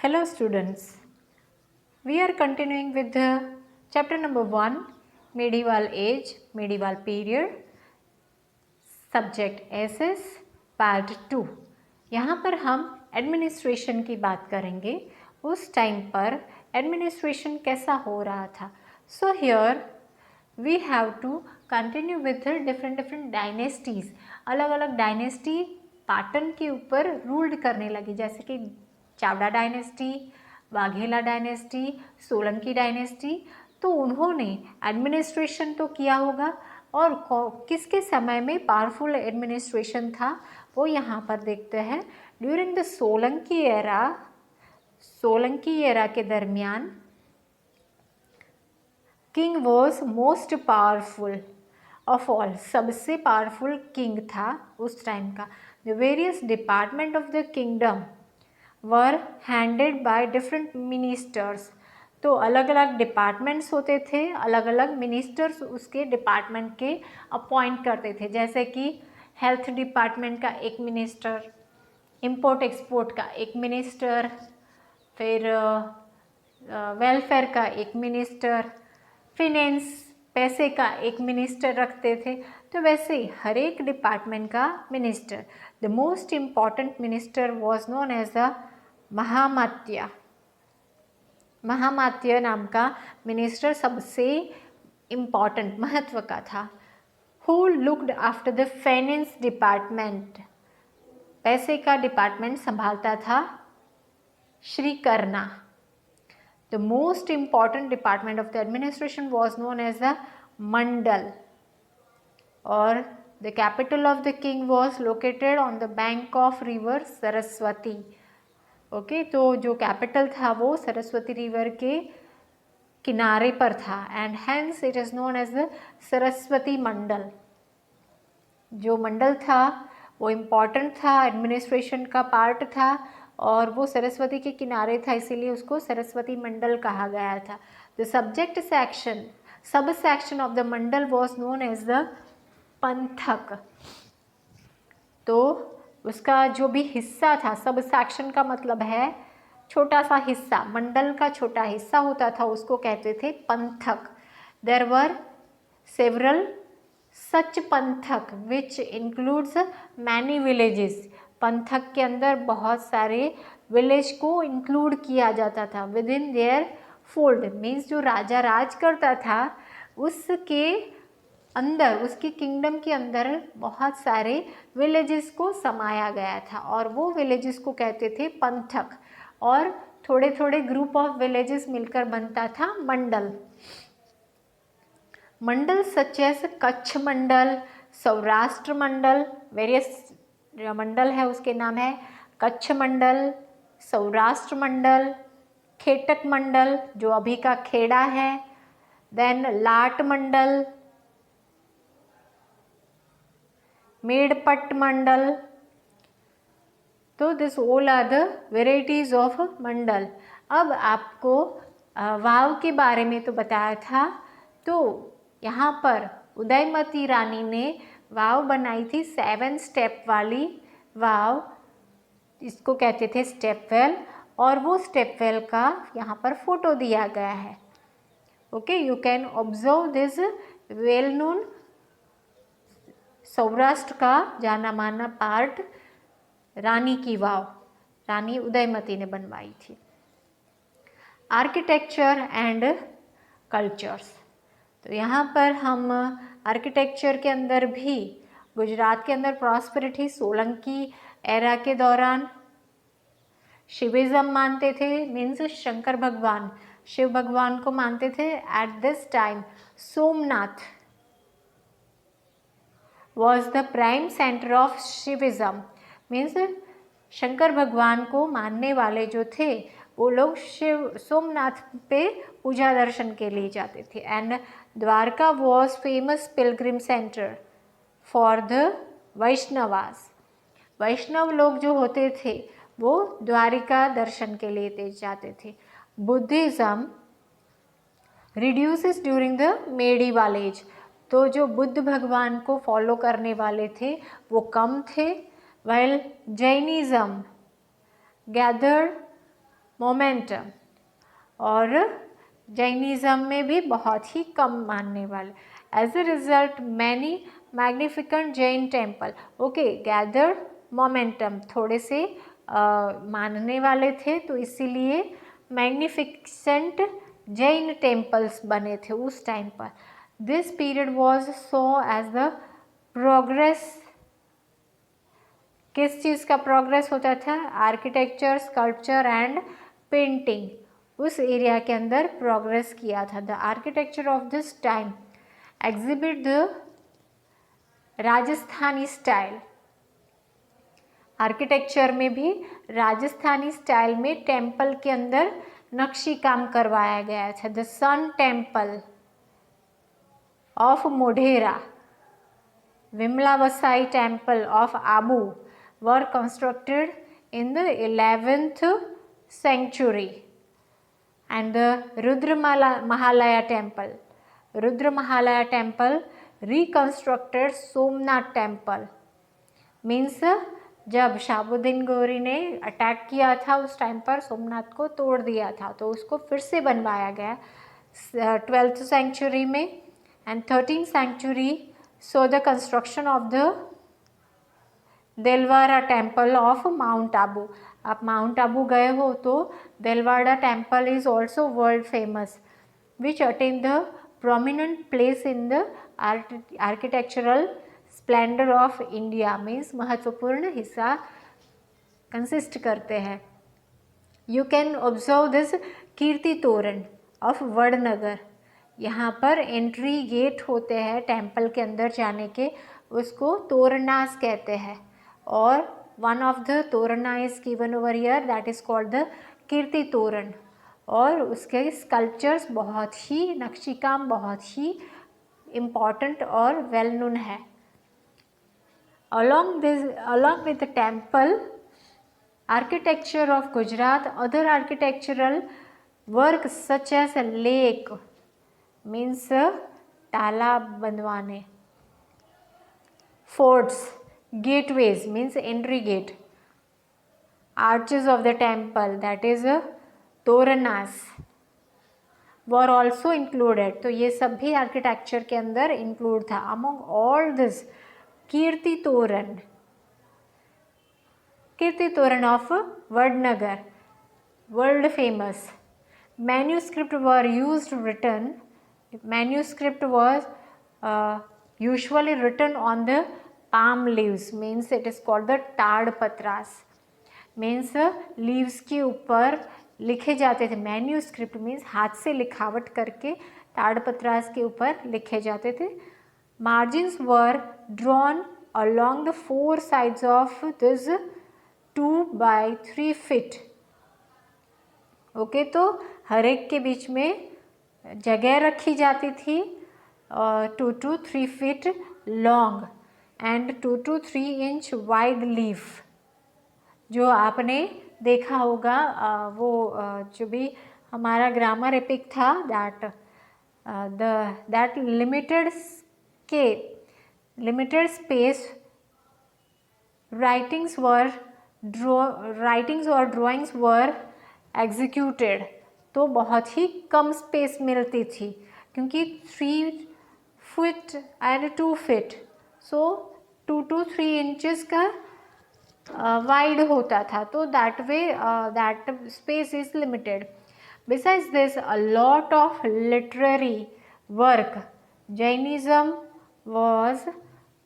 Hello students, we are continuing with the chapter number 1 medieval age, medieval period, subject SS part 2। यहाँ पर हम administration की बात करेंगे, उस टाइम पर एडमिनिस्ट्रेशन कैसा हो रहा था। So here we have to continue with different dynasties. अलग अलग डायनेस्टी पाटन के ऊपर रूल्ड करने लगी, जैसे कि Chavda dynasty, Vaghela dynasty, Solanki dynasty. तो उन्होंने एडमिनिस्ट्रेशन तो किया होगा, और किसके समय में पावरफुल एडमिनिस्ट्रेशन था वो यहाँ पर देखते हैं। ड्यूरिंग द सोलंकी एरा के दरमियान king was most powerful of all, सबसे पावरफुल किंग था उस टाइम का। The various department of the kingdom were handed by different ministers. तो अलग अलग डिपार्टमेंट्स होते थे, अलग अलग मिनिस्टर्स उसके डिपार्टमेंट के अपॉइंट करते थे, जैसे कि हेल्थ डिपार्टमेंट का एक मिनिस्टर, इंपोर्ट एक्सपोर्ट का एक मिनिस्टर, फिर वेलफेयर का एक मिनिस्टर, फिनेंस पैसे का एक मिनिस्टर रखते थे। तो वैसे ही हर एक डिपार्टमेंट का minister. The most important minister was known as the Mahamatya. महामात्य नाम का मिनिस्टर सबसे इम्पॉर्टेंट, महत्व का था। Who looked after the finance department, पैसे का डिपार्टमेंट संभालता था Shri Karna. The most important department of the administration was known as the mandal, और the capital of the king was located on the bank of river Saraswati. Okay, तो जो capital था वो Saraswati river के किनारे पर था, and hence it is known as the Saraswati mandal. जो मंडल था वो इम्पॉर्टेंट था, एडमिनिस्ट्रेशन का पार्ट था, और वो सरस्वती के किनारे था, इसीलिए उसको सरस्वती मंडल कहा गया था। The subject section, subsection of the mandal was known as the panthak. तो उसका जो भी हिस्सा था, सब सेक्शन का मतलब है छोटा सा हिस्सा, मंडल का छोटा हिस्सा होता था, उसको कहते थे पंथक। देयर वर सेवरल सच पंथक विच इंक्लूड्स मैनी विलेजेस। पंथक के अंदर बहुत सारे विलेज को इंक्लूड किया जाता था with in their fold. Means जो राजा राज करता था उसके अंदर, उसकी किंगडम के अंदर बहुत सारे विलेजेस को समाया गया था, और वो विलेजेस को कहते थे पंथक, और थोड़े थोड़े ग्रुप ऑफ विलेजेस मिलकर बनता था मंडल। मंडल सच एज कच्छ मंडल, सौराष्ट्र मंडल, वेरियस मंडल है उसके नाम है कच्छ मंडल, सौराष्ट्र मंडल, खेटक मंडल जो अभी का खेड़ा है, देन लाट मंडल, मेड़पट्ट मंडल। तो this all are the varieties of mandal. अब आपको वाव के बारे में तो बताया था, तो यहाँ पर उदयमती रानी ने वाव बनाई थी 7 स्टेप वाली वाव, इसको कहते थे स्टेप वेल, और वो स्टेप वेल का यहाँ पर फोटो दिया गया है। Okay, you can observe this well known Saurashtra का जाना माना पार्ट, रानी की वाव, रानी उदयमती ने बनवाई थी। आर्किटेक्चर एंड कल्चर्स, तो यहाँ पर हम आर्किटेक्चर के अंदर भी गुजरात के अंदर प्रॉस्पेरिटी सोलंकी एरा के दौरान शिविज्म मानते थे, मीन्स शंकर भगवान, शिव भगवान को मानते थे। At this time Somnath was the prime centre of शिविज्म, means Shankar भगवान को मानने वाले जो थे वो लोग शिव सोमनाथ पे पूजा दर्शन के लिए जाते थे। And Dwarka was famous pilgrim centre for the Vaishnavas. वैष्णव लोग जो होते थे वो द्वारिका दर्शन के लिए जाते थे। Buddhism reduces during the medieval age, तो जो बुद्ध भगवान को फॉलो करने वाले थे वो कम थे, while जैनिज़्म गैदर्ड मोमेंटम, और जैनिज़्म में भी बहुत ही कम मानने वाले। As a result many magnificent Jain temple okay gathered momentum, थोड़े से मानने वाले थे तो इसीलिए मैग्निफिसेंट जैन टेम्पल्स बने थे उस टाइम पर। This period was so as the progress, किस चीज़ का प्रोग्रेस होता था? आर्किटेक्चर, स्कल्पचर एंड पेंटिंग, उस एरिया के अंदर प्रोग्रेस किया था। The architecture of this time exhibit the Rajasthani style, architecture में भी राजस्थानी स्टाइल में टेम्पल के अंदर नक्शी काम करवाया गया था। The sun temple of Modhera, Vimalavasahi temple of Abu were constructed in the 11th century, and the Rudra Mahalaya temple, Rudra Mahalaya temple reconstructed Somnath temple, means जब शाहबुद्दीन गौरी ने अटैक किया था उस टाइम पर सोमनाथ को तोड़ दिया था तो उसको फिर से बनवाया गया 12th सेंचुरी में। And 13th century so the construction of the Delwara temple of Mount Abu. आप माउंट आबू गए हो तो Delwara temple is also world famous, which attain the prominent place in the architectural splendour of India, means महत्वपूर्ण हिस्सा consist करते हैं। You can observe this Kirti Toran of Vadnagar, यहाँ पर एंट्री गेट होते हैं टेम्पल के अंदर जाने के, उसको तोरनास कहते हैं, और one of the torana is given over here that is called the Kirti Toran, और उसके स्कल्पचर्स बहुत ही, नक्शी काम बहुत ही इम्पॉर्टेंट और वेल नोन है। along with the temple architecture of Gujarat, other architectural works such as a lake, means तालाब बनवाने, forts, gateways means entry gate, arches of the temple that is toranas were also included, तो ये सब भी architecture के अंदर include था। among all this Kirti Toran of Vadnagar, world famous. Manuscript were used written, manuscript was usually written on the palm leaves, means it is called the tad patras, means leaves के ऊपर लिखे जाते थे। मैन्यूस्क्रिप्ट मीन्स हाथ से लिखावट करके ताड़ पत्रास के ऊपर लिखे जाते थे। Margins were drawn along the four sides of this 2 by 3 feet. Okay, तो हर एक के बीच में जगह रखी जाती थी 2 to 3 feet long and 2 to 3 inch wide leaf. जो आपने देखा होगा वो जो भी हमारा ग्रामर एपिक था that limited space writings or drawings were executed, तो बहुत ही कम स्पेस मिलती थी क्योंकि 3 feet and 2 feet, so 2 to 3 inches का वाइड होता था, तो that way that space is limited. Besides this a lot of literary work Jainism was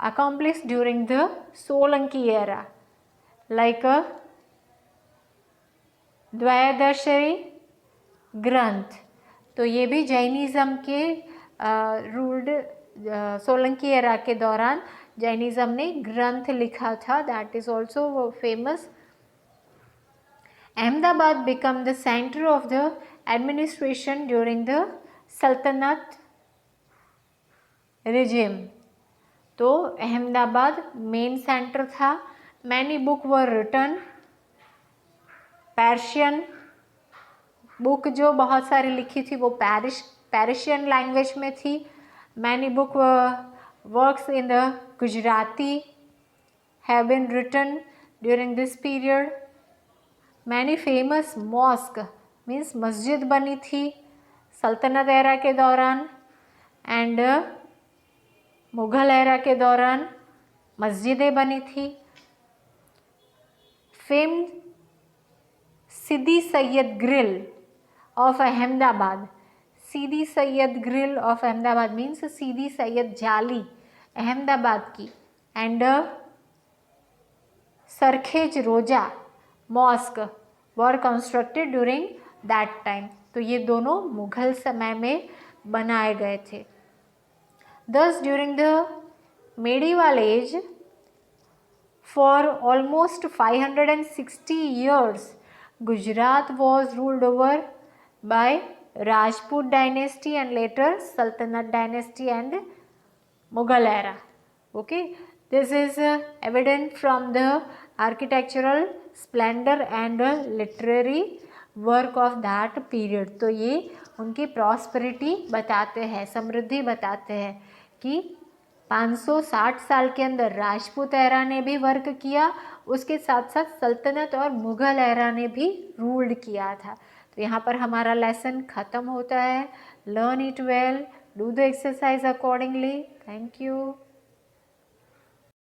accomplished during the Solanki era, like a द्वयादशी ग्रंथ, तो ये भी जैनिज़्म के रूल्ड सोलंकी एरा के दौरान जैनिज़्म ने ग्रंथ लिखा था, that is also famous. Ahmedabad become the centre of the administration during the Sultanate regime, तो अहमदाबाद मेन सेंटर था। Many book were written, Persian book जो बहुत सारी लिखी थी वो पेरिशियन लैंग्वेज में थी। Many book works in the Gujarati have been written during this period. Many famous mosque means मस्जिद बनी थी सल्तनत एरा के दौरान, एंड मुग़ल एरा के दौरान मस्जिदें बनी थी। Fame Sidi Saiyyed grill of Ahmedabad, Sidi Saiyyed grill of Ahmedabad means Sidi Saiyyed जाली अहमदाबाद की, and Sarkhej Roza mosque were constructed during that time. तो ये दोनों मुग़ल समय में बनाए गए थे। Thus during the medieval age, for almost 560 years, Gujarat was ruled over by Rajput dynasty and later Sultanate dynasty and Mughal era. Okay, this is evident from the architectural splendor and literary work of that period. तो ये उनकी prosperity बताते हैं, समृद्धि बताते हैं कि 560 साल के अंदर राजपूत एरा ने भी वर्क किया, उसके साथ साथ सल्तनत और मुग़ल एरा ने भी रूल्ड किया था। तो यहाँ पर हमारा लेसन ख़त्म होता है। Learn it well, do the exercise accordingly. Thank you.